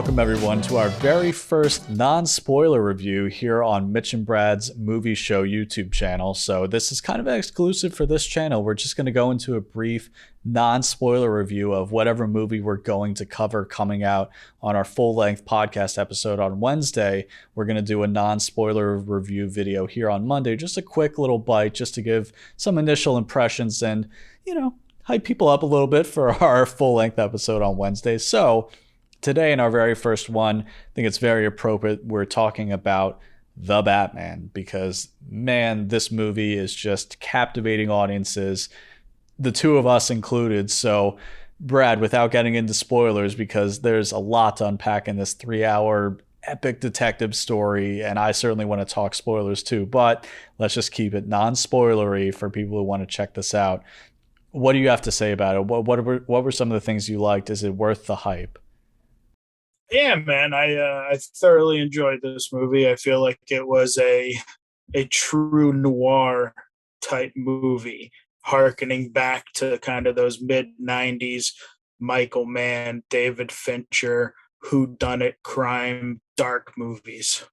welcome everyone to our very first non-spoiler review here on Mitch and Brad's movie show YouTube channel. So this is kind of exclusive for this channel. We're just going to go into a brief non-spoiler review of whatever movie we're going to cover coming out on our full-length podcast episode on Wednesday. We're going to do a non-spoiler review video here on Monday, just a quick little bite just to give some initial impressions and, hype people up a little bit for our full-length episode on Wednesday. So today, in our very first one, I think it's very appropriate. We're talking about The Batman because, man, this movie is just captivating audiences, the two of us included. So, Brad, without getting into spoilers, because there's a lot to unpack in this 3-hour epic detective story, and I certainly want to talk spoilers too, but let's just keep it non-spoilery for people who want to check this out. What do you have to say about it? What were some of the things you liked? Is it worth the hype? Yeah, man, I thoroughly enjoyed this movie. I feel like it was a true noir type movie, harkening back to kind of those mid '90s Michael Mann, David Fincher, whodunit crime dark movies.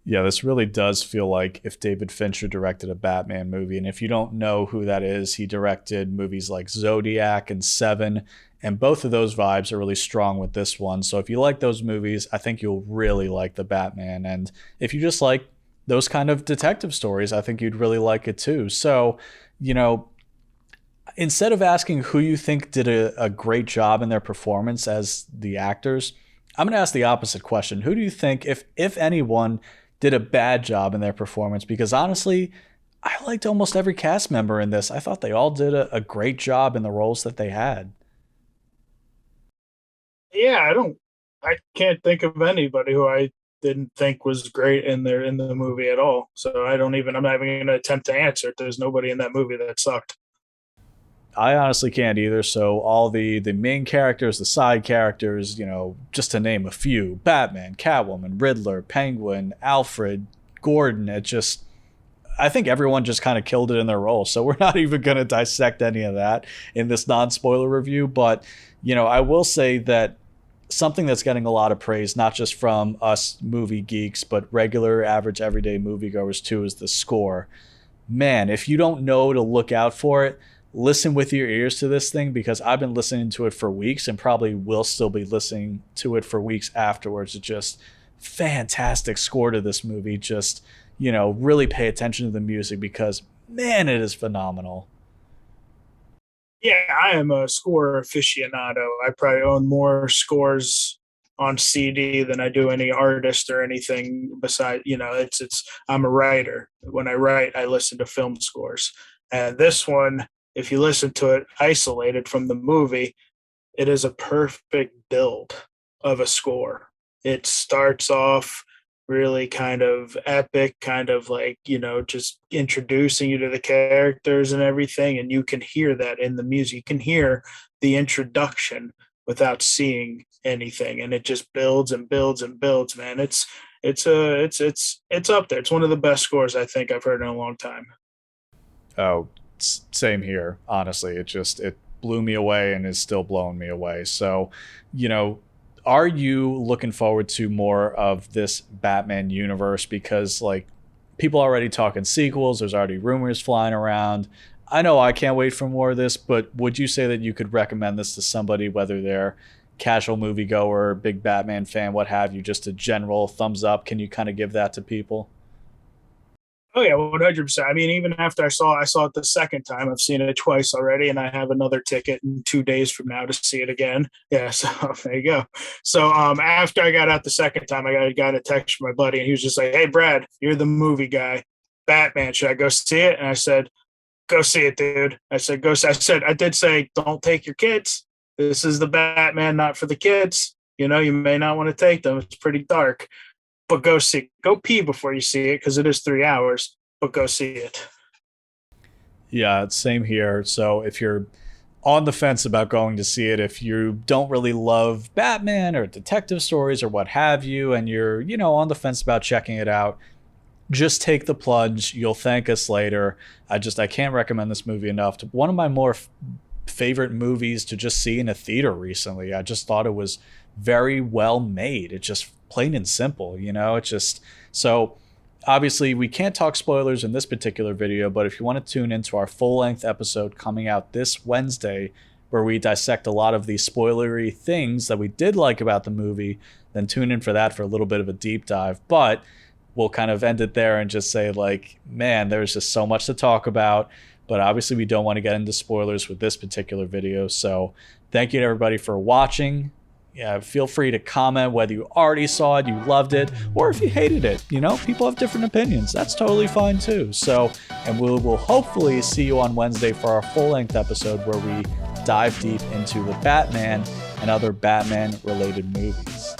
Yeah, this really does feel like if David Fincher directed a Batman movie. And if you don't know who that is, he directed movies like Zodiac and Seven. And both of those vibes are really strong with this one. So if you like those movies, I think you'll really like The Batman. And if you just like those kind of detective stories, I think you'd really like it too. So, instead of asking who you think did a great job in their performance as the actors, I'm going to ask the opposite question. Who do you think, if anyone, did a bad job in their performance? Because honestly, I liked almost every cast member in this. I thought they all did a great job in the roles that they had. Yeah, I can't think of anybody who I didn't think was great in the movie at all. So I'm not even going to attempt to answer it. There's nobody in that movie that sucked. I honestly can't either. So all the main characters, the side characters, just to name a few: Batman, Catwoman, Riddler, Penguin, Alfred, Gordon. I think everyone just kind of killed it in their role. So we're not even going to dissect any of that in this non-spoiler review. But, I will say that something that's getting a lot of praise, not just from us movie geeks, but regular, average, everyday moviegoers too, is the score. Man, if you don't know to look out for it, listen with your ears to this thing, because I've been listening to it for weeks and probably will still be listening to it for weeks afterwards. It's just fantastic score to this movie. Just, really pay attention to the music because, man, it is phenomenal. Yeah, I am a score aficionado. I probably own more scores on CD than I do any artist or anything besides, I'm a writer. When I write, I listen to film scores. And this one, if you listen to it isolated from the movie, it is a perfect build of a score. It starts off really kind of epic, kind of like, just introducing you to the characters and everything. And you can hear that in the music. You can hear the introduction without seeing anything. And it just builds and builds and builds, man. It's up there. It's one of the best scores I think I've heard in a long time. Oh, same here. Honestly, it blew me away and is still blowing me away. So, are you looking forward to more of this Batman universe? Because people are already talking sequels. There's already rumors flying around. I know I can't wait for more of this, but would you say that you could recommend this to somebody, whether they're casual moviegoer, big Batman fan, what have you, just a general thumbs up? Can you kind of give that to people? Oh yeah, 100%. I mean, even after I saw it the second time, I've seen it twice already, and I have another ticket in 2 days from now to see it again. Yeah, so there you go. So after I got out the second time, I got a text from my buddy, and he was just like, "Hey, Brad, you're the movie guy. Batman, should I go see it?" And I said, "Go see it, dude." I said, "Go." I did say, "Don't take your kids. This is the Batman, not for the kids. You may not want to take them. It's pretty dark." But go pee before you see it, because it is 3 hours, but go see it. Yeah, same here. So if you're on the fence about going to see it, if you don't really love Batman or detective stories or what have you, and you're, on the fence about checking it out, just take the plunge. You'll thank us later. I can't recommend this movie enough. One of my more favorite movies to just see in a theater recently. I just thought it was very well made. It's just plain and simple, you know? It's just so obviously we can't talk spoilers in this particular video, but if you want to tune into our full-length episode coming out this Wednesday, where we dissect a lot of these spoilery things that we did like about the movie, then tune in for that for a little bit of a deep dive. But we'll kind of end it there and just say, like, man, there's just so much to talk about. But obviously we don't want to get into spoilers with this particular video. So thank you to everybody for watching. Yeah, feel free to comment whether you already saw it, you loved it, or if you hated it. You know, people have different opinions. That's totally fine too. So, and we will hopefully see you on Wednesday for our full-length episode where we dive deep into the Batman and other Batman-related movies.